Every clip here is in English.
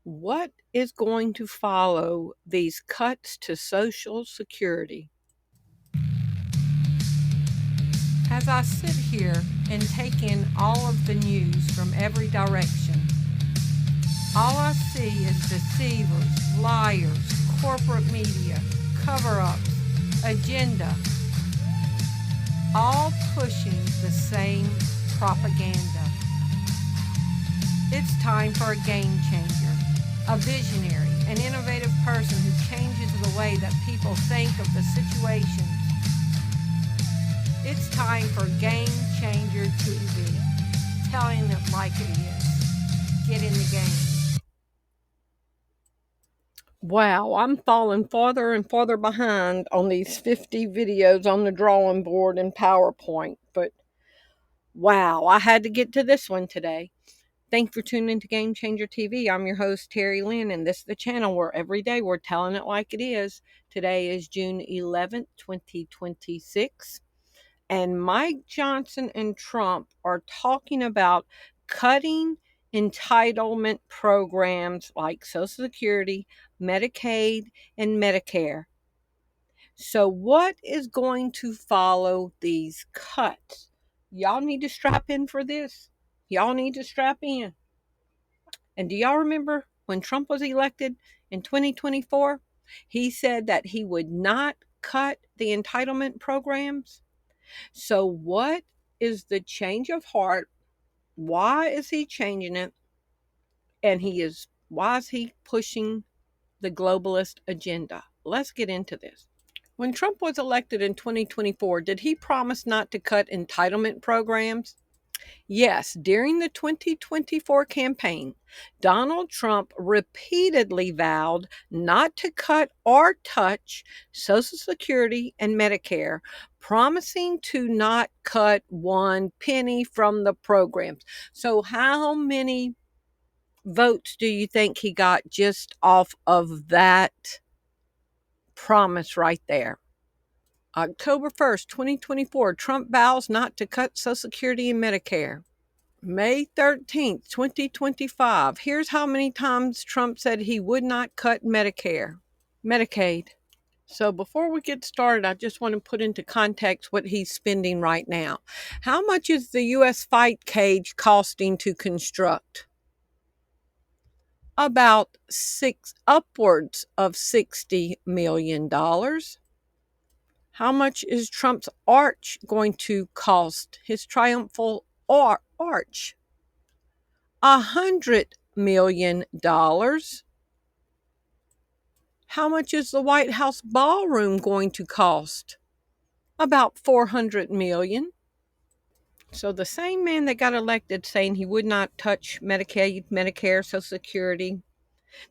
What is going to follow these cuts to Social Security? As I sit here and take in all of the news from every direction, all I see is deceivers, liars, corporate media, cover-ups, agenda, all pushing the same propaganda. It's time for a game changer, a visionary, an innovative person who changes the way that people think of the situations. It's time for Game Changer TV, telling it like it is. Get in the game. Wow, I'm falling farther and farther behind on these 50 videos on the drawing board in PowerPoint, but wow, I had to get to this one today. Thanks for tuning into Game Changer TV. I'm your host, Terri Lynn, and this is the channel where every day we're telling it like it is. Today is June 11th, 2026, and Mike Johnson and Trump are talking about cutting entitlement programs like Social Security, Medicaid, and Medicare. So what is going to follow these cuts? Y'all need to strap in for this. Y'all need to strap in. And do y'all remember when Trump was elected in 2024? He said that he would not cut the entitlement programs. So what is the change of heart? Why is he changing it? And why is he pushing the globalist agenda? Let's get into this. When Trump was elected in 2024, did he promise not to cut entitlement programs? Yes, during the 2024 campaign, Donald Trump repeatedly vowed not to cut or touch Social Security and Medicare, promising to not cut one penny from the programs. So, how many votes do you think he got just off of that promise right there? October 1st, 2024, Trump vows not to cut Social Security and Medicare. May 13th, 2025. Here's how many times Trump said he would not cut Medicaid. So before we get started, I just want to put into context what he's spending right now. How much is the U.S. fight cage costing to construct? About upwards of $60 million. How much is Trump's arch going to cost? His triumphal arch? $100 million. How much is the White House ballroom going to cost? About $400 million. So the same man that got elected saying he would not touch Medicaid, Medicare, Social Security,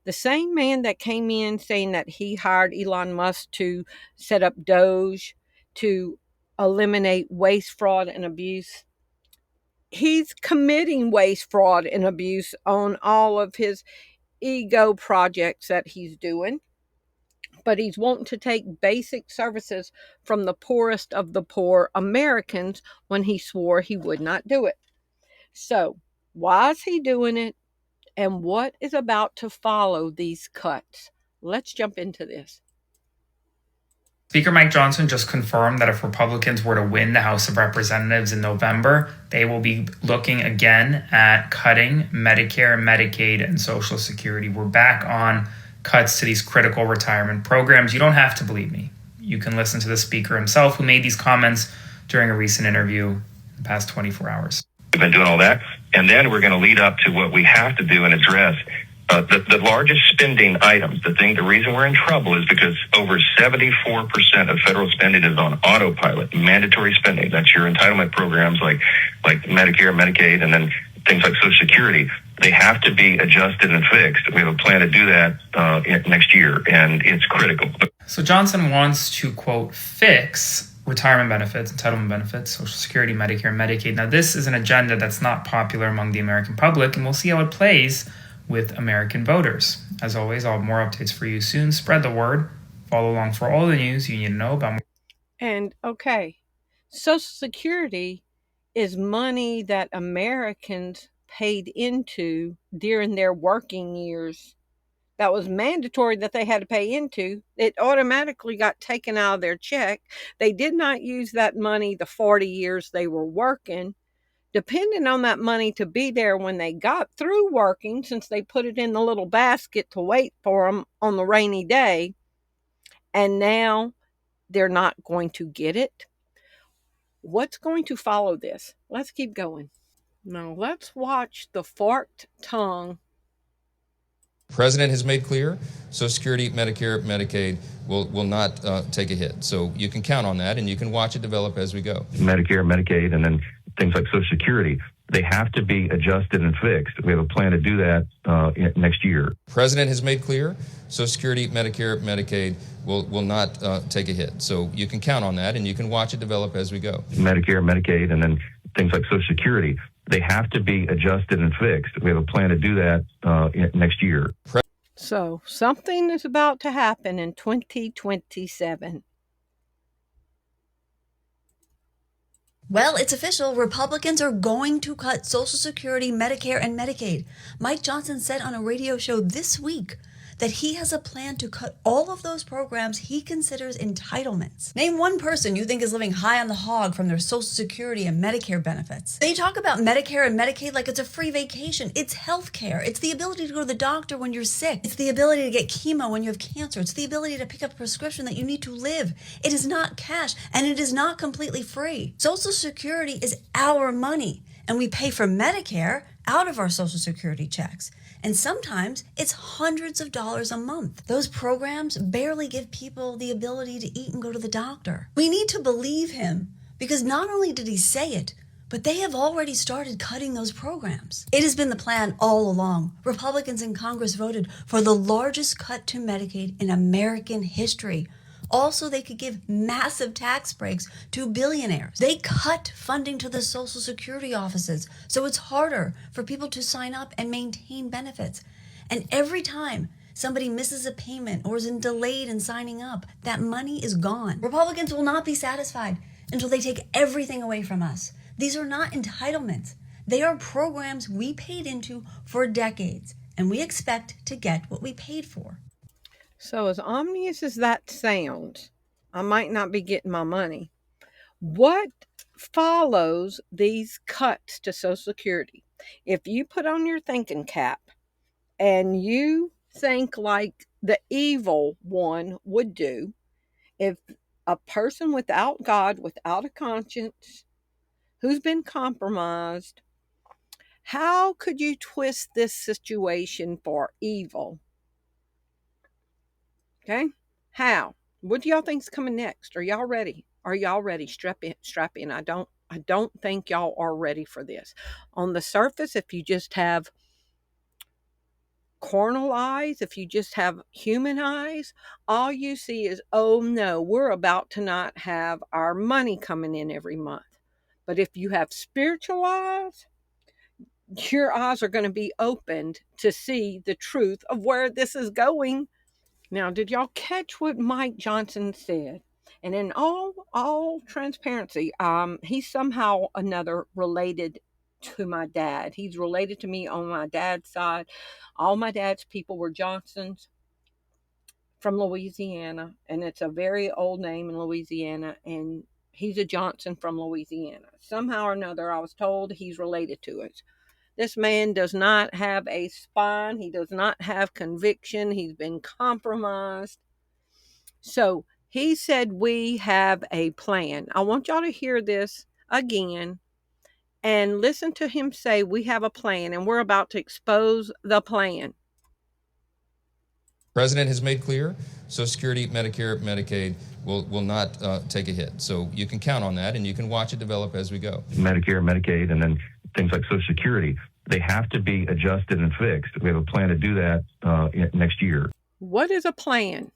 the same man that came in saying that he hired Elon Musk to set up Doge to eliminate waste, fraud, and abuse, he's committing waste, fraud, and abuse on all of his ego projects that he's doing. But he's wanting to take basic services from the poorest of the poor Americans when he swore he would not do it. So, why is he doing it? And what is about to follow these cuts? Let's jump into this. Speaker Mike Johnson just confirmed that if Republicans were to win the House of Representatives in November, they will be looking again at cutting Medicare, Medicaid, and Social Security. We're back on cuts to these critical retirement programs. You don't have to believe me. You can listen to the speaker himself who made these comments during a recent interview in the past 24 hours. We've been doing all that, and then we're going to lead up to what we have to do and address. The largest spending items, the reason we're in trouble is because over 74% of federal spending is on autopilot, mandatory spending. That's your entitlement programs like Medicare, Medicaid, and then things like Social Security. They have to be adjusted and fixed. We have a plan to do that next year, and it's critical. So Johnson wants to, quote, fix retirement benefits, entitlement benefits, Social Security, Medicare, Medicaid. Now, this is an agenda that's not popular among the American public, and we'll see how it plays with American voters. As always, I'll have more updates for you soon. Spread the word. Follow along for all the news you need to know about. And okay, Social Security is money that Americans paid into during their working years that was mandatory that they had to pay into, it automatically got taken out of their check. They did not use that money the 40 years they were working, depending on that money to be there when they got through working, since they put it in the little basket to wait for them on the rainy day. And now they're not going to get it. What's going to follow this? Let's keep going. Now let's watch the forked tongue. The President has made clear Social Security, Medicare, Medicaid will not take a hit. So you can count on that, and you can watch it develop as we go. Medicare, Medicaid, and then things like Social Security, they have to be adjusted and fixed. We have a plan to do that next year. The President has made clear Social Security, Medicare, Medicaid will not take a hit. So you can count on that, and you can watch it develop as we go. Medicare, Medicaid, and then things like Social Security, they have to be adjusted and fixed. We have a plan to do that next year. So something is about to happen in 2027. Well, it's official. Republicans are going to cut Social Security, Medicare, and Medicaid. Mike Johnson said on a radio show this week that he has a plan to cut all of those programs he considers entitlements. Name one person you think is living high on the hog from their Social Security and Medicare benefits. They talk about Medicare and Medicaid like it's a free vacation. It's health care. It's the ability to go to the doctor when you're sick. It's the ability to get chemo when you have cancer. It's the ability to pick up a prescription that you need to live. It is not cash, and it is not completely free. Social Security is our money, and we pay for Medicare out of our Social Security checks. And sometimes it's hundreds of dollars a month. Those programs barely give people the ability to eat and go to the doctor. We need to believe him, because not only did he say it, but they have already started cutting those programs. It has been the plan all along. Republicans in Congress voted for the largest cut to Medicaid in American history. Also, they could give massive tax breaks to billionaires. They cut funding to the Social Security offices, so it's harder for people to sign up and maintain benefits. And every time somebody misses a payment or is delayed in signing up, that money is gone. Republicans will not be satisfied until they take everything away from us. These are not entitlements. They are programs we paid into for decades, and we expect to get what we paid for. So as ominous as that sounds, I might not be getting my money. What follows these cuts to Social Security? If you put on your thinking cap and you think like the evil one would do, if a person without God, without a conscience, who's been compromised, how could you twist this situation for evil? Okay? How? What do y'all think's coming next? Are y'all ready? Are y'all ready? Strap in. I don't think y'all are ready for this. On the surface, if you just have carnal eyes, if you just have human eyes, all you see is, oh no, we're about to not have our money coming in every month. But if you have spiritual eyes, your eyes are going to be opened to see the truth of where this is going. Now, did y'all catch what Mike Johnson said? And in all transparency, he's somehow another related to my dad. He's related to me on my dad's side. All my dad's people were Johnsons from Louisiana, and it's a very old name in Louisiana, and he's a Johnson from Louisiana. Somehow or another, I was told he's related to us. This man does not have a spine. He does not have conviction. He's been compromised. So he said, we have a plan. I want y'all to hear this again and listen to him say, we have a plan, and we're about to expose the plan. The President has made clear Social Security, Medicare, Medicaid will not take a hit. So you can count on that, and you can watch it develop as we go. Medicare, Medicaid, and then things like Social Security, they have to be adjusted and fixed. We have a plan to do that next year. What is a plan?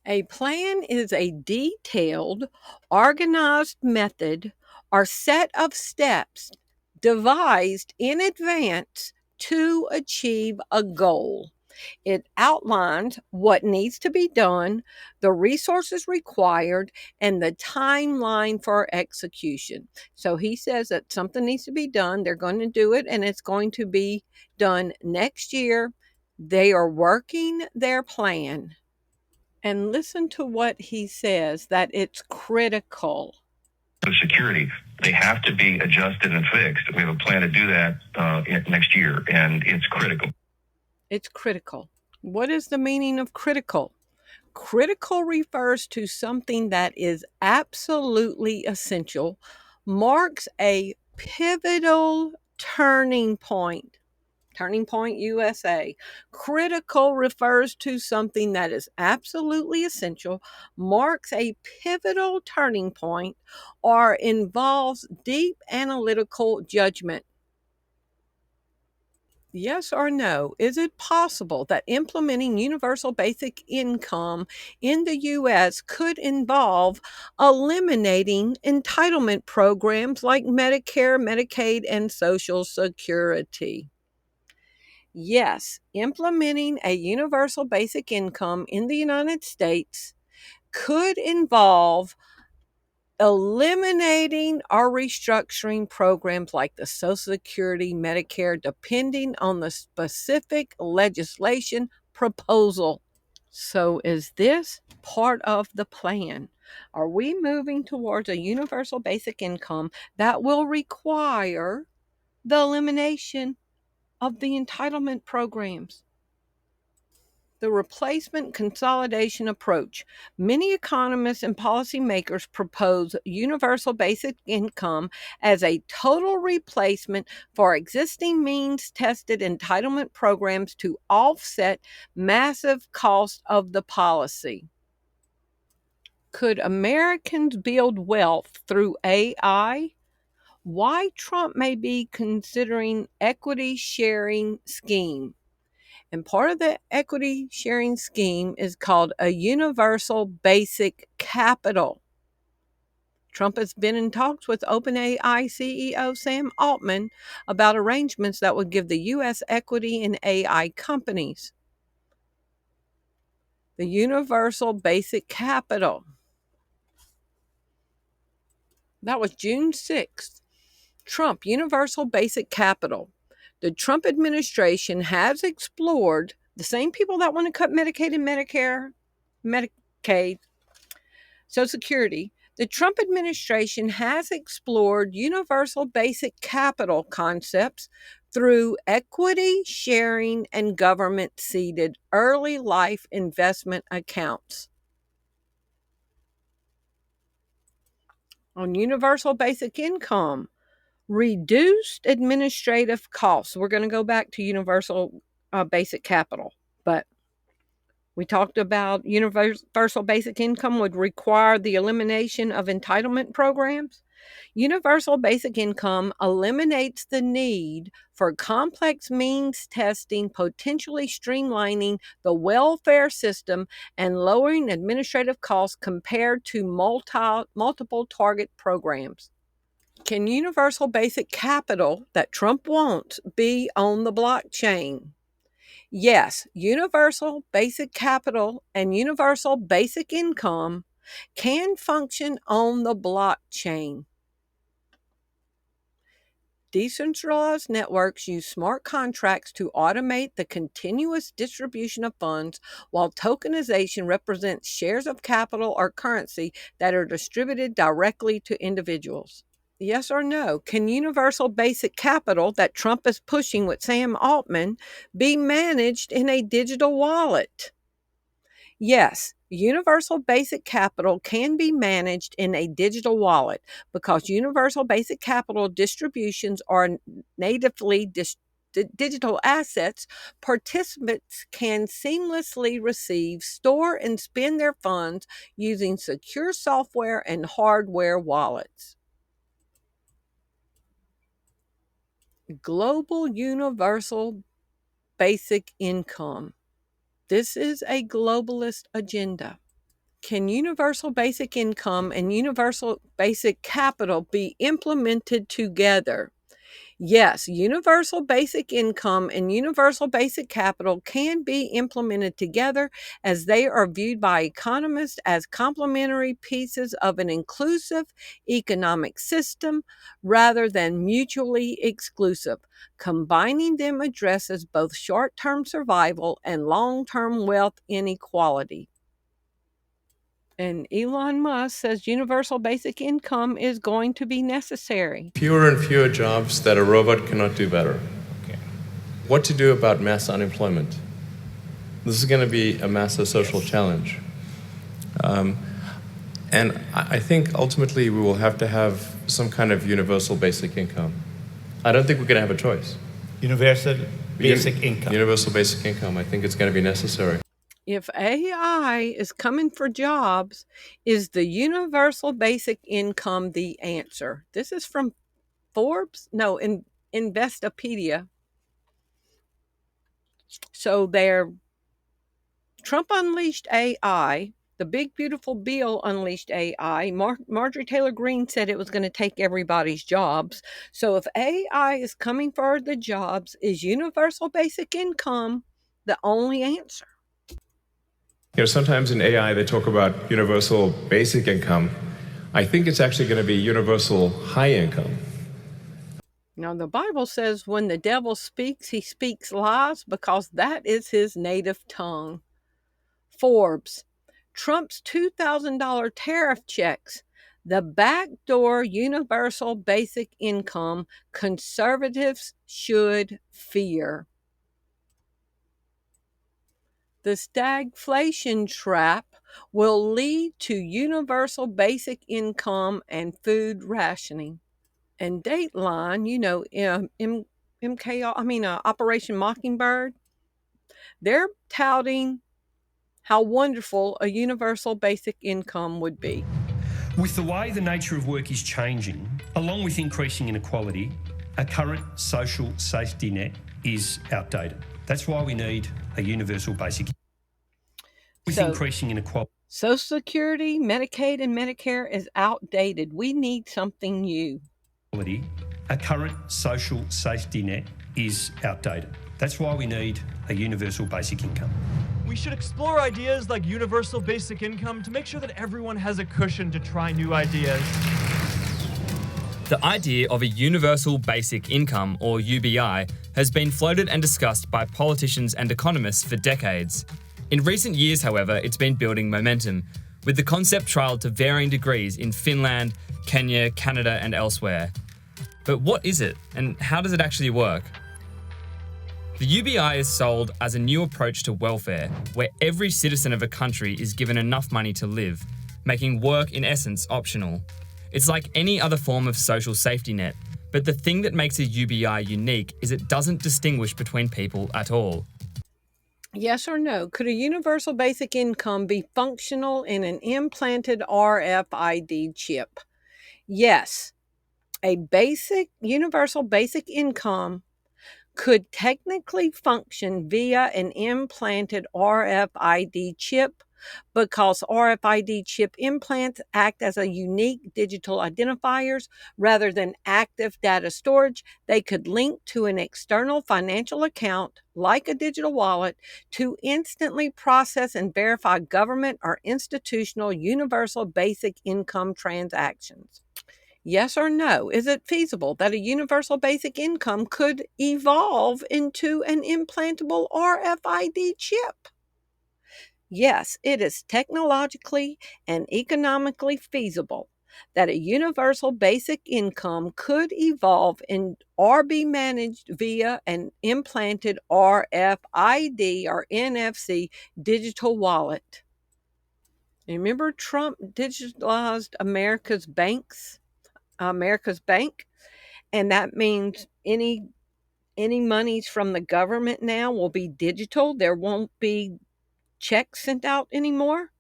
A plan is a detailed, organized method or set of steps devised in advance to achieve a goal. It outlines what needs to be done, the resources required, and the timeline for execution. So he says that something needs to be done. They're going to do it, and it's going to be done next year. They are working their plan. And listen to what he says, that it's critical. Security, they have to be adjusted and fixed. We have a plan to do that next year, and it's critical. It's critical. What is the meaning of critical? Critical refers to something that is absolutely essential, marks a pivotal turning point. Turning Point USA. Critical refers to something that is absolutely essential, marks a pivotal turning point, or involves deep analytical judgment. Yes or no? Is it possible that implementing universal basic income in the U.S. could involve eliminating entitlement programs like Medicare, Medicaid, and Social Security? Yes, implementing a universal basic income in the United States could involve eliminating or restructuring programs like the Social Security, Medicare, depending on the specific legislation proposal. So, is this part of the plan? Are we moving towards a universal basic income that will require the elimination of the entitlement programs? The replacement consolidation approach. Many economists and policymakers propose universal basic income as a total replacement for existing means tested entitlement programs to offset massive costs of the policy. Could Americans build wealth through AI? Why Trump may be considering equity sharing scheme. And part of the equity sharing scheme is called a universal basic capital. Trump has been in talks with OpenAI CEO Sam Altman about arrangements that would give the U.S. equity in AI companies. The universal basic capital. That was June 6th. Trump, universal basic capital. The Trump administration has explored the same people that want to cut Medicaid and Medicare, Medicaid, Social Security. The Trump administration has explored universal basic capital concepts through equity sharing and government seeded early life investment accounts. On universal basic income, reduced administrative costs. We're going to go back to universal basic capital, but we talked about universal basic income would require the elimination of entitlement programs. Universal basic income eliminates the need for complex means testing, potentially streamlining the welfare system and lowering administrative costs compared to multiple target programs. Can universal basic capital that Trump wants be on the blockchain? Yes, universal basic capital and universal basic income can function on the blockchain. Decentralized networks use smart contracts to automate the continuous distribution of funds, while tokenization represents shares of capital or currency that are distributed directly to individuals. Yes or no? Can universal basic capital that Trump is pushing with Sam Altman be managed in a digital wallet? Yes, universal basic capital can be managed in a digital wallet because universal basic capital distributions are natively digital assets. Participants can seamlessly receive, store, and spend their funds using secure software and hardware wallets. Global universal basic income. This is a globalist agenda. Can universal basic income and universal basic capital be implemented together? Yes, universal basic income and universal basic capital can be implemented together as they are viewed by economists as complementary pieces of an inclusive economic system rather than mutually exclusive. Combining them addresses both short-term survival and long-term wealth inequality. And Elon Musk says universal basic income is going to be necessary. Fewer and fewer jobs that a robot cannot do better. Okay. What to do about mass unemployment? This is going to be a massive social challenge. And I think ultimately we will have to have some kind of universal basic income. I don't think we're going to have a choice. Universal basic income. Universal basic income. I think it's going to be necessary. If AI is coming for jobs, is the universal basic income the answer? This is from Forbes? No, Investopedia. So Trump unleashed AI. The big beautiful bill unleashed AI. Marjorie Taylor Greene said it was going to take everybody's jobs. So if AI is coming for the jobs, is universal basic income the only answer? Sometimes in AI they talk about universal basic income. I think it's actually going to be universal high income. Now, the Bible says when the devil speaks, he speaks lies because that is his native tongue. Forbes, Trump's $2,000 tariff checks, the backdoor universal basic income conservatives should fear. The stagflation trap will lead to universal basic income and food rationing. And Dateline, Operation Mockingbird, they're touting how wonderful a universal basic income would be. With the way the nature of work is changing, along with increasing inequality, our current social safety net is outdated. That's why we need a universal basic income. With increasing inequality. Social Security, Medicaid, and Medicare is outdated. We need something new. Our current social safety net is outdated. That's why we need a universal basic income. We should explore ideas like universal basic income to make sure that everyone has a cushion to try new ideas. The idea of a universal basic income, or UBI, has been floated and discussed by politicians and economists for decades. In recent years, however, it's been building momentum, with the concept trialled to varying degrees in Finland, Kenya, Canada, and elsewhere. But what is it, and how does it actually work? The UBI is sold as a new approach to welfare, where every citizen of a country is given enough money to live, making work in essence optional. It's like any other form of social safety net, but the thing that makes a UBI unique is it doesn't distinguish between people at all. Yes or no? Could a universal basic income be functional in an implanted RFID chip? Yes. A universal basic income could technically function via an implanted RFID chip because RFID chip implants act as a unique digital identifiers rather than active data storage. They could link to an external financial account, like a digital wallet, to instantly process and verify government or institutional universal basic income transactions. Yes or no? Is it feasible that a universal basic income could evolve into an implantable RFID chip? Yes, it is technologically and economically feasible that a universal basic income could evolve or be managed via an implanted RFID or NFC digital wallet. Remember Trump digitalized America's bank, and that means any monies from the government now will be digital. There won't be checks sent out anymore.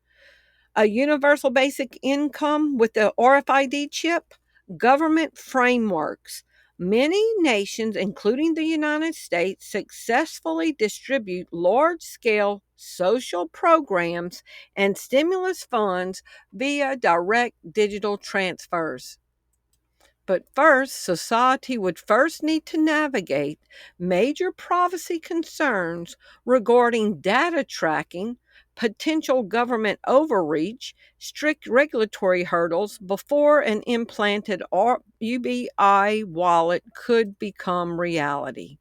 A universal basic income with the RFID chip, government frameworks. Many nations, including the United States, successfully distribute large-scale social programs and stimulus funds via direct digital transfers. But first, society would first need to navigate major privacy concerns regarding data tracking, potential government overreach, strict regulatory hurdles before an implanted UBI wallet could become reality.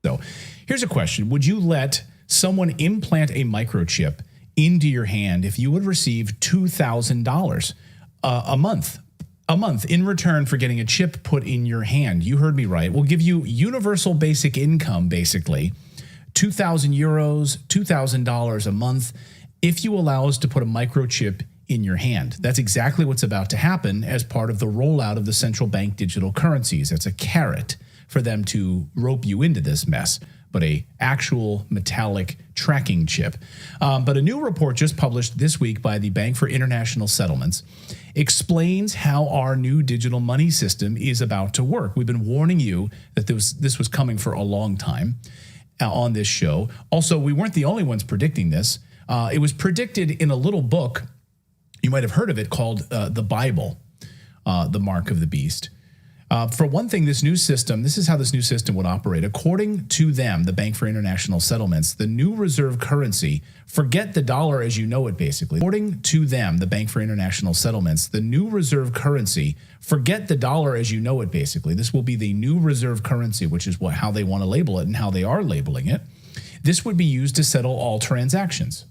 So here's a question. Would you let someone implant a microchip into your hand if you would receive $2,000 a month? A month in return for getting a chip put in your hand. You heard me right. We'll give you universal basic income, basically, 2,000 euros, $2,000 a month, if you allow us to put a microchip in your hand. That's exactly what's about to happen as part of the rollout of the central bank digital currencies. It's a carrot for them to rope you into this mess, but a actual metallic tracking chip. But a new report just published this week by the Bank for International Settlements explains how our new digital money system is about to work. We've been warning you that this was coming for a long time on this show. Also, we weren't the only ones predicting this. It was predicted in a little book, you might have heard of it, called The Bible, The Mark of the Beast. For one thing, this is how this new system would operate. According to them, the Bank for International Settlements, the new reserve currency, forget the dollar as you know it, basically. According to them, the Bank for International Settlements, the new reserve currency, forget the dollar as you know it, basically. This will be the new reserve currency, which is how they want to label it and how they are labeling it. This would be used to settle all transactions.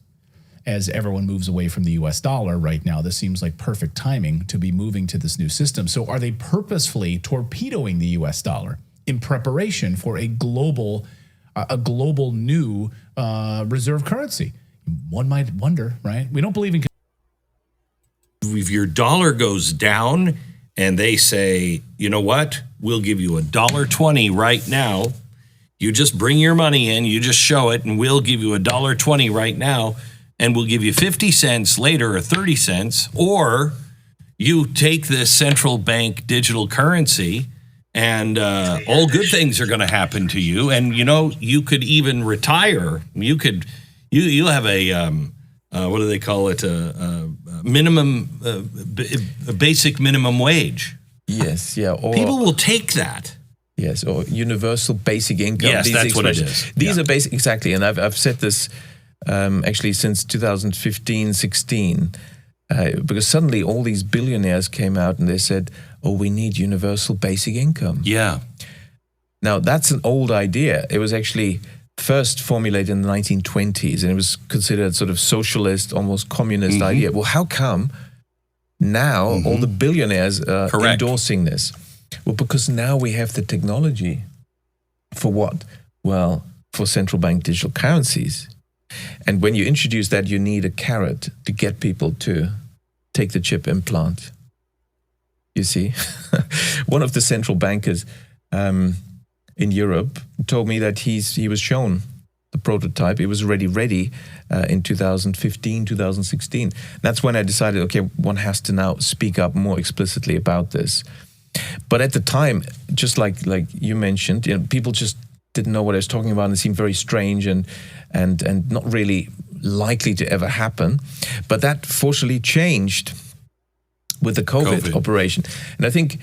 As everyone moves away from the US dollar right now, this seems like perfect timing to be moving to this new system. So are they purposefully torpedoing the US dollar in preparation for a global new reserve currency? One might wonder, right? We don't believe in... If your dollar goes down and they say, you know what, we'll give you $1.20 right now. You just bring your money in, you just show it, and we'll give you $1.20 right now. And we'll give you 50 cents later or 30 cents, or you take this central bank digital currency and all good things are going to happen to you. And, you could even retire. You'll have a, what do they call it? A basic minimum wage. Yes, yeah. Or people will take that. Yes, or universal basic income. Yes, that's what it is. These are basic, exactly. And I've said this actually since 2015-16, because suddenly all these billionaires came out and they said, oh, we need universal basic income. Yeah. Now, that's an old idea. It was actually first formulated in the 1920s, and it was considered sort of socialist, almost communist idea. Well, how come now all the billionaires are endorsing this? Well, because now we have the technology. For what? Well, for central bank digital currencies. And when you introduce that, you need a carrot to get people to take the chip implant. You see, one of the central bankers in Europe told me that he was shown the prototype. It was already ready in 2015, 2016. That's when I decided, okay, one has to now speak up more explicitly about this. But at the time, just like you mentioned, people just didn't know what I was talking about, and it seemed very strange and not really likely to ever happen. But that fortunately changed with the COVID operation. And I think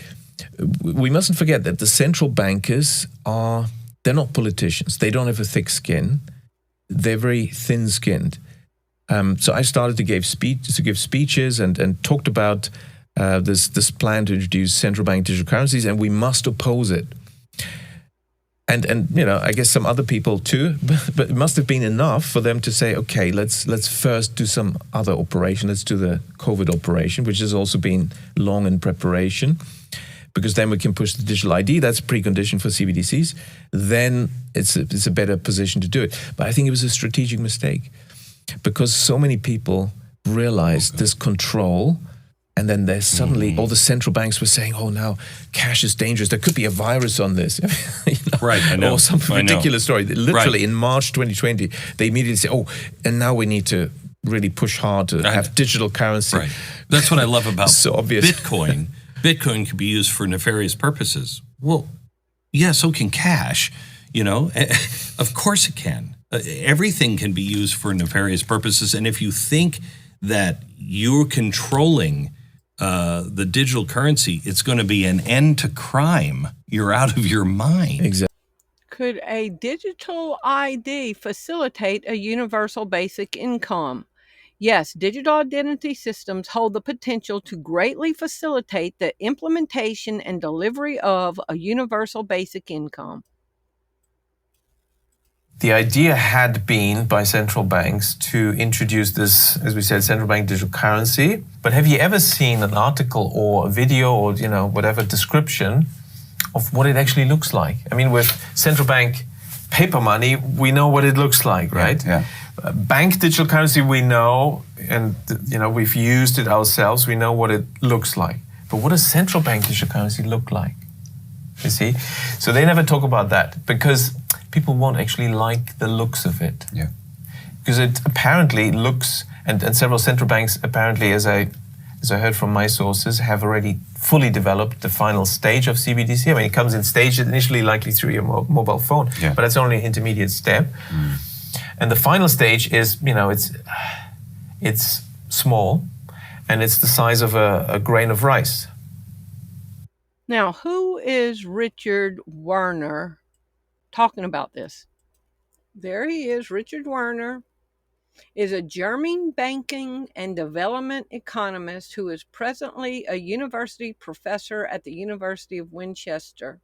we mustn't forget that the central bankers they're not politicians. They don't have a thick skin. They're very thin-skinned. So I started to give speeches and talked about this plan to introduce central bank digital currencies, and we must oppose it. And I guess some other people too, but it must have been enough for them to say, okay, let's first do some other operation. Let's do the COVID operation, which has also been long in preparation, because then we can push the digital ID. That's a precondition for CBDCs. Then it's a better position to do it. But I think it was a strategic mistake, because so many people realized this control. And then there's suddenly all the central banks were saying, oh, now cash is dangerous. There could be a virus on this. Right, I know. Or some ridiculous story. Literally, in March 2020, they immediately say, oh, and now we need to really push hard to have digital currency. Right. That's what I love about so obvious. Bitcoin. Bitcoin can be used for nefarious purposes. Well, yeah, so can cash. Of course it can. Everything can be used for nefarious purposes. And if you think that you're controlling the digital currency, it's going to be an end to crime. You're out of your mind. Exactly. Could a digital ID facilitate a universal basic income? Yes, digital identity systems hold the potential to greatly facilitate the implementation and delivery of a universal basic income. The idea had been by central banks to introduce this, as we said, central bank digital currency. But have you ever seen an article or a video or, whatever description of what it actually looks like? I mean, with central bank paper money, we know what it looks like, right? Yeah. Bank digital currency, we know, and we've used it ourselves. We know what it looks like. But what does central bank digital currency look like? You see? So they never talk about that because people won't actually like the looks of it. Yeah. Because it apparently looks, and several central banks apparently, as I heard from my sources, have already fully developed the final stage of CBDC. I mean, it comes in stages, initially likely through your mobile phone, but that's only an intermediate step. And the final stage is, it's small, and it's the size of a grain of rice. Now, who is Richard Werner talking about this? There he is. Richard Werner is a German banking and development economist who is presently a university professor at the University of Winchester.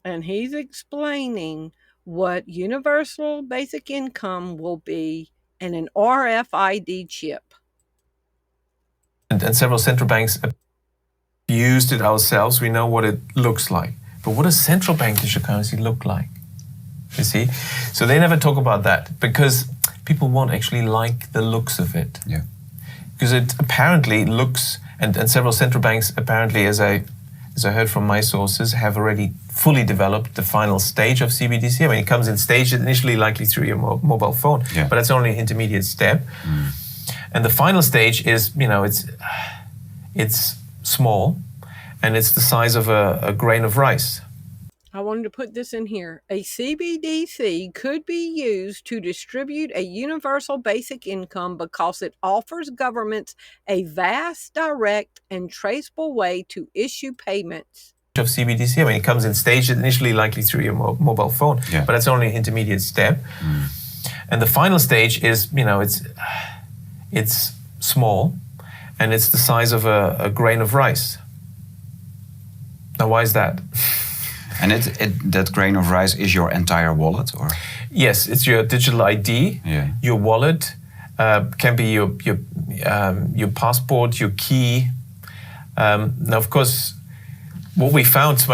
And he's explaining what universal basic income will be and an RFID chip. And several central banks have used it ourselves. We know what it looks like. But what does central bank digital currency look like? You see? So they never talk about that because people won't actually like the looks of it. Yeah. Because it apparently looks, and several central banks apparently, as I heard from my sources, have already fully developed the final stage of CBDC. I mean, it comes in stages, initially likely through your mobile phone, but that's only an intermediate step. And the final stage is, it's small, and it's the size of a grain of rice. I wanted to put this in here. A CBDC could be used to distribute a universal basic income because it offers governments a vast, direct, and traceable way to issue payments. Of CBDC, I mean, it comes in stages, initially likely through your mobile phone, but that's only an intermediate step. And the final stage is, it's small, and it's the size of a grain of rice. Now, why is that? And that grain of rice is your entire wallet, or? Yes, it's your digital ID, your wallet, can be your passport, your key. Now, of course, what we found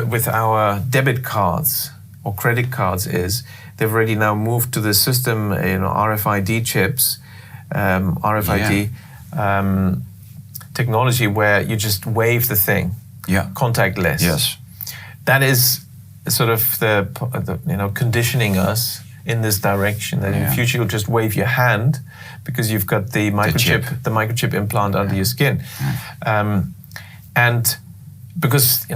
with our debit cards or credit cards is they've already now moved to the system, RFID chips, RFID technology where you just wave the thing, contactless. Yes. That is sort of the conditioning us in this direction. That in the future you'll just wave your hand because you've got the microchip implant under your skin, and because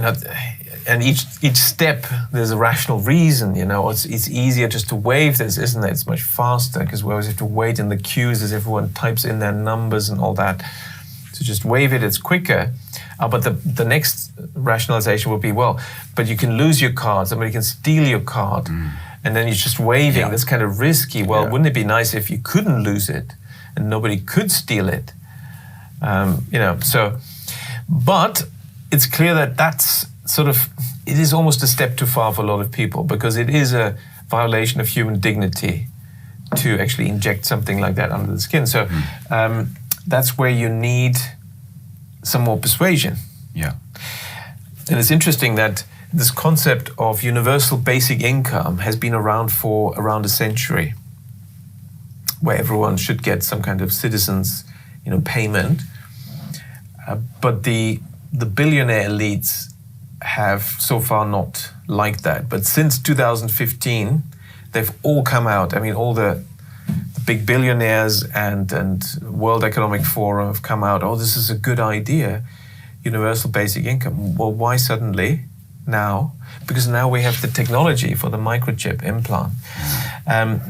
and each step there's a rational reason. It's easier just to wave this, isn't it? It's much faster because we always have to wait in the queues as everyone types in their numbers and all that. So just wave it; it's quicker. But the next rationalization would be, but you can lose your card. Somebody can steal your card, and then you're just waving. That's kind of risky. Well, wouldn't it be nice if you couldn't lose it and nobody could steal it? But it's clear that that's it is almost a step too far for a lot of people because it is a violation of human dignity to actually inject something like that under the skin. So that's where you need some more persuasion. And it's interesting that this concept of universal basic income has been around for around a century, where everyone should get some kind of citizens, payment. But the billionaire elites have so far not liked that. But since 2015, they've all come out. I mean, all the big billionaires and World Economic Forum have come out, this is a good idea, universal basic income. Well, why suddenly now? Because now we have the technology for the microchip implant. And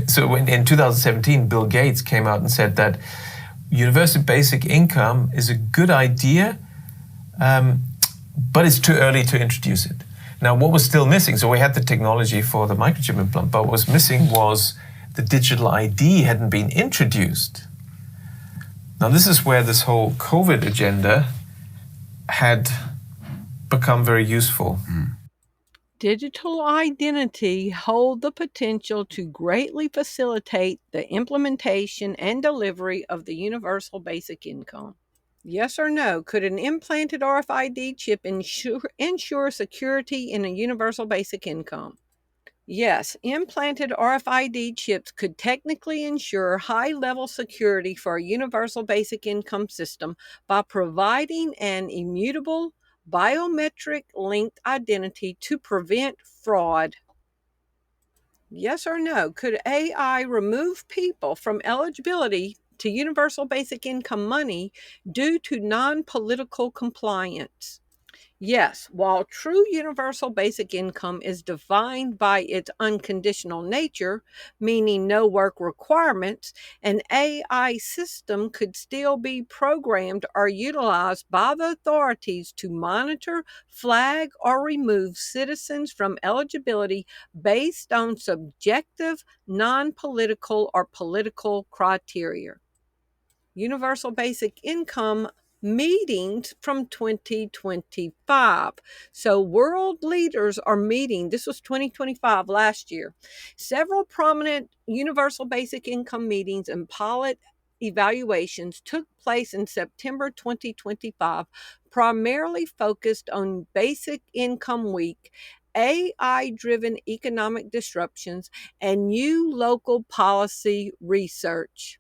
so in 2017, Bill Gates came out and said that universal basic income is a good idea, but it's too early to introduce it. Now, what was still missing, so we had the technology for the microchip implant, but what was missing was the digital ID hadn't been introduced. Now, this is where this whole COVID agenda had become very useful. Digital identity hold the potential to greatly facilitate the implementation and delivery of the universal basic income. Yes or no, could an implanted RFID chip ensure security in a universal basic income? Yes, implanted RFID chips could technically ensure high-level security for a universal basic income system by providing an immutable biometric linked identity to prevent fraud. Yes or no, could AI remove people from eligibility to universal basic income money due to non-political compliance? Yes, while true universal basic income is defined by its unconditional nature, meaning no work requirements, an AI system could still be programmed or utilized by the authorities to monitor, flag, or remove citizens from eligibility based on subjective, non-political, or political criteria. Universal basic income meetings from 2025. So world leaders are meeting. This was 2025 last year. Several prominent universal basic income meetings and pilot evaluations took place in September 2025, primarily focused on Basic Income Week, AI-driven economic disruptions, and new local policy research.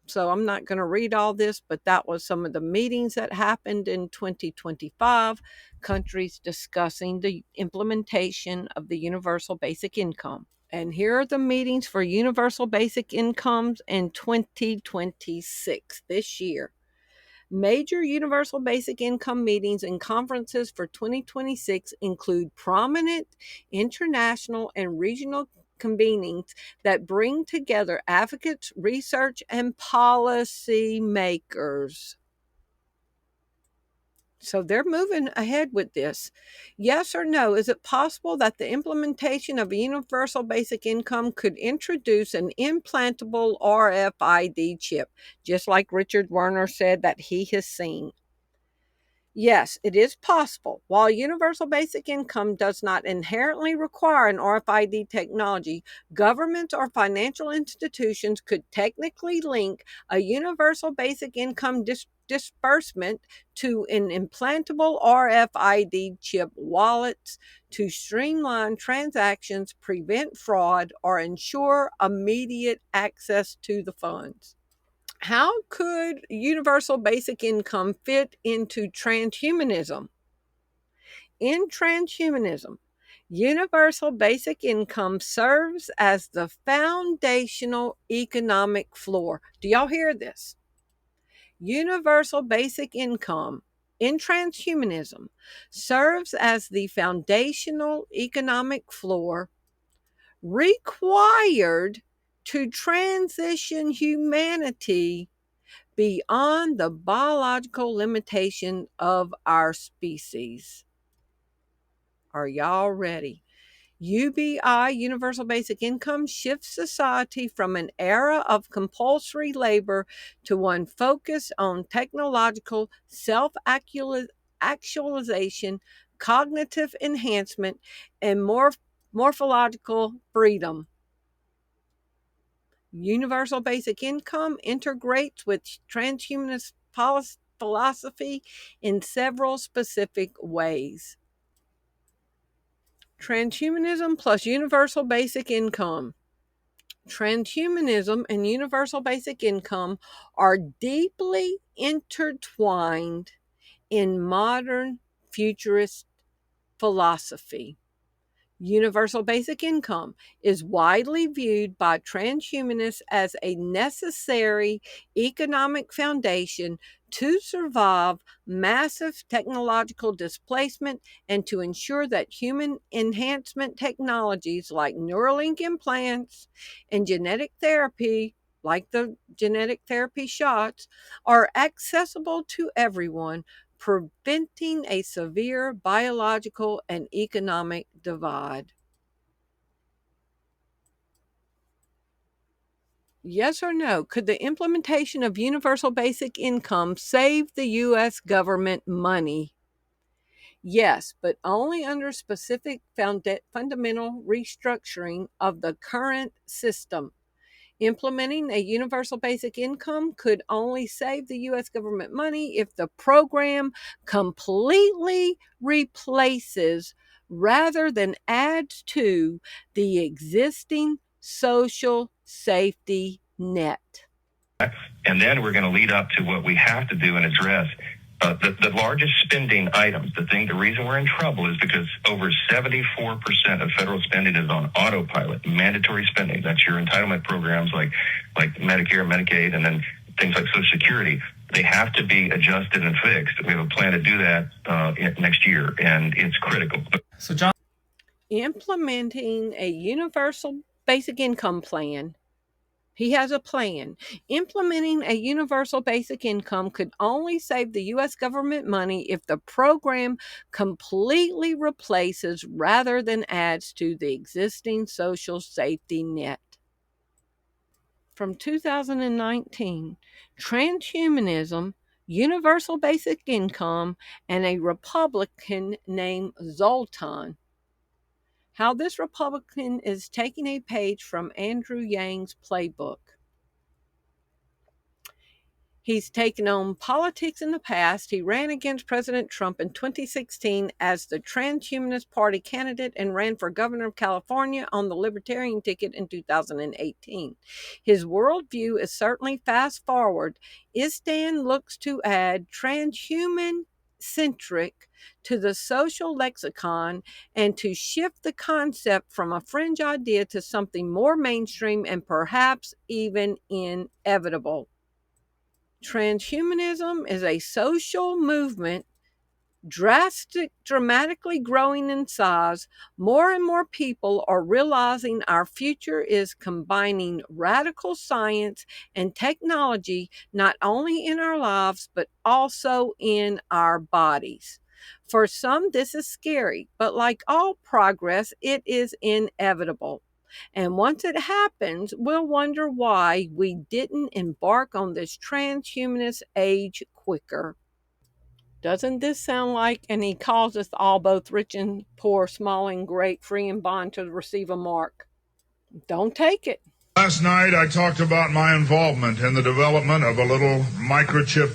So I'm not going to read all this, but that was some of the meetings that happened in 2025, countries discussing the implementation of the universal basic income. And here are the meetings for universal basic incomes in 2026, this year. Major universal basic income meetings and conferences for 2026 include prominent international and regional convenings that bring together advocates, research, and policy makers. So they're moving ahead with this. Yes or no, is it possible that the implementation of a universal basic income could introduce an implantable RFID chip, just like Richard Werner said that he has seen? Yes, it is possible. While universal basic income does not inherently require an RFID technology, governments or financial institutions could technically link a universal basic income disbursement to an implantable RFID chip wallets to streamline transactions, prevent fraud, or ensure immediate access to the funds. How could universal basic income fit into transhumanism? In transhumanism, universal basic income serves as the foundational economic floor. Do y'all hear this? Universal basic income in transhumanism serves as the foundational economic floor required to transition humanity beyond the biological limitation of our species. Are y'all ready? UBI, Universal Basic Income, shifts society from an era of compulsory labor to one focused on technological self-actualization, cognitive enhancement, and morphological freedom. Universal basic income integrates with transhumanist philosophy in several specific ways. Transhumanism plus universal basic income. Transhumanism and universal basic income are deeply intertwined in modern futurist philosophy. Universal basic income is widely viewed by transhumanists as a necessary economic foundation to survive massive technological displacement and to ensure that human enhancement technologies like Neuralink implants and genetic therapy like the genetic therapy shots, are accessible to everyone, preventing a severe biological and economic divide. Yes or no? Could the implementation of universal basic income save the U.S. government money? Yes, but only under specific fundamental restructuring of the current system. Implementing a universal basic income could only save the U.S. government money if the program completely replaces rather than adds to the existing social safety net. And then we're going to lead up to what we have to do and address. The largest spending items, the reason we're in trouble is because over 74% of federal spending is on autopilot, mandatory spending. That's your entitlement programs like Medicare, Medicaid, and then things like Social Security. They have to be adjusted and fixed. We have a plan to do that next year, and it's critical. So, John, implementing a universal basic income plan. He has a plan. Implementing a universal basic income could only save the U.S. government money if the program completely replaces rather than adds to the existing social safety net. From 2019, transhumanism, universal basic income, and a Republican named Zoltan. How this Republican is taking a page from Andrew Yang's playbook. He's taken on politics in the past. He ran against President Trump in 2016 as the Transhumanist Party candidate and ran for governor of California on the Libertarian ticket in 2018. His worldview is certainly fast forward. Istan looks to add transhuman centric to the social lexicon and to shift the concept from a fringe idea to something more mainstream and perhaps even inevitable. Transhumanism is a social movement dramatically growing in size. More and more people are realizing our future is combining radical science and technology, not only in our lives, but also in our bodies. For some, this is scary, but like all progress, it is inevitable. And once it happens, we'll wonder why we didn't embark on this transhumanist age quicker. Doesn't this sound like, and he calls us all, both rich and poor, small and great, free and bond, to receive a mark? Don't take it. Last night I talked about my involvement in the development of a little microchip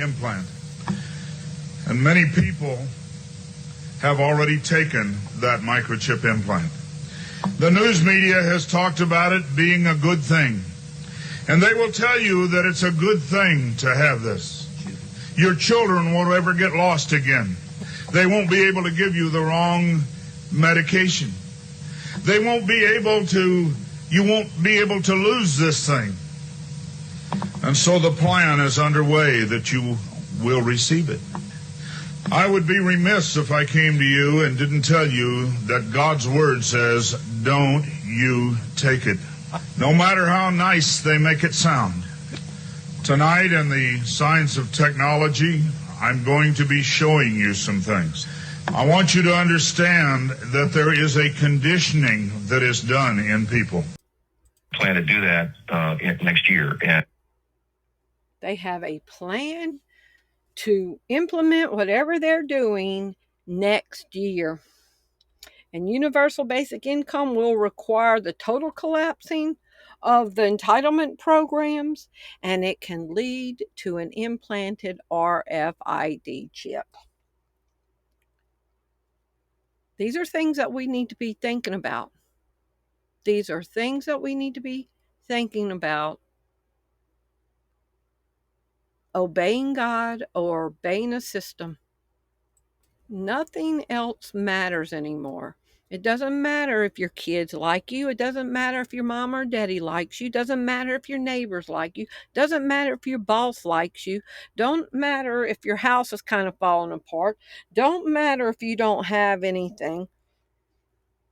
implant. And many people have already taken that microchip implant. The news media has talked about it being a good thing. And they will tell you that it's a good thing to have this. Your children won't ever get lost again. They won't be able to give you the wrong medication. They won't be able to, you won't be able to lose this thing. And so the plan is underway that you will receive it. I would be remiss if I came to you and didn't tell you that God's word says, don't you take it. No matter how nice they make it sound. Tonight in the Science of Technology, I'm going to be showing you some things. I want you to understand that there is a conditioning that is done in people. Plan to do that next year. And they have a plan to implement whatever they're doing next year. And universal basic income will require the total collapsing of the entitlement programs, and it can lead to an implanted RFID chip. These are things that we need to be thinking about. These are things that we need to be thinking about. Obeying God or obeying a system. Nothing else matters anymore. It doesn't matter if your kids like you. It doesn't matter if your mom or daddy likes you. It doesn't matter if your neighbors like you. It doesn't matter if your boss likes you. Don't matter if your house is kind of falling apart. Don't matter if you don't have anything.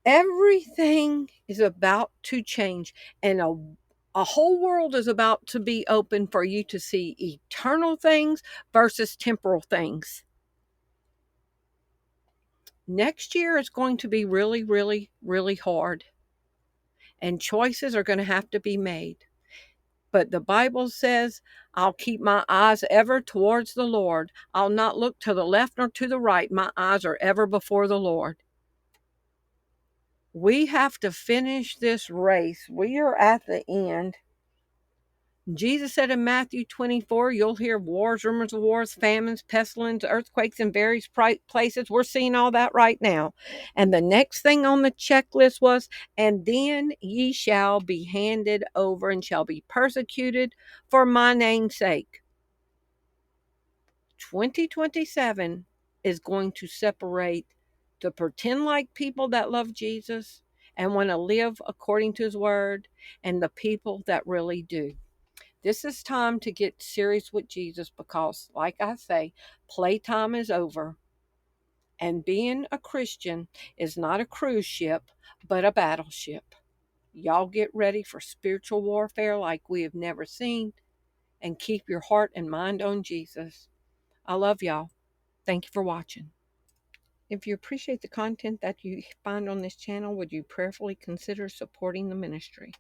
Everything is about to change. And A whole world is about to be open for you to see eternal things versus temporal things. Next year is going to be really, really, really hard. And choices are going to have to be made. But the Bible says, I'll keep my eyes ever towards the Lord. I'll not look to the left nor to the right. My eyes are ever before the Lord. We have to finish this race. We are at the end. Jesus said in Matthew 24, you'll hear wars, rumors of wars, famines, pestilence, earthquakes in various places. We're seeing all that right now. And the next thing on the checklist was, and then ye shall be handed over and shall be persecuted for my name's sake. 2027 is going to separate the pretend like people that love Jesus and want to live according to his word and the people that really do. This is time to get serious with Jesus because, like I say, playtime is over. And being a Christian is not a cruise ship, but a battleship. Y'all get ready for spiritual warfare like we have never seen, and keep your heart and mind on Jesus. I love y'all. Thank you for watching. If you appreciate the content that you find on this channel, would you prayerfully consider supporting the ministry?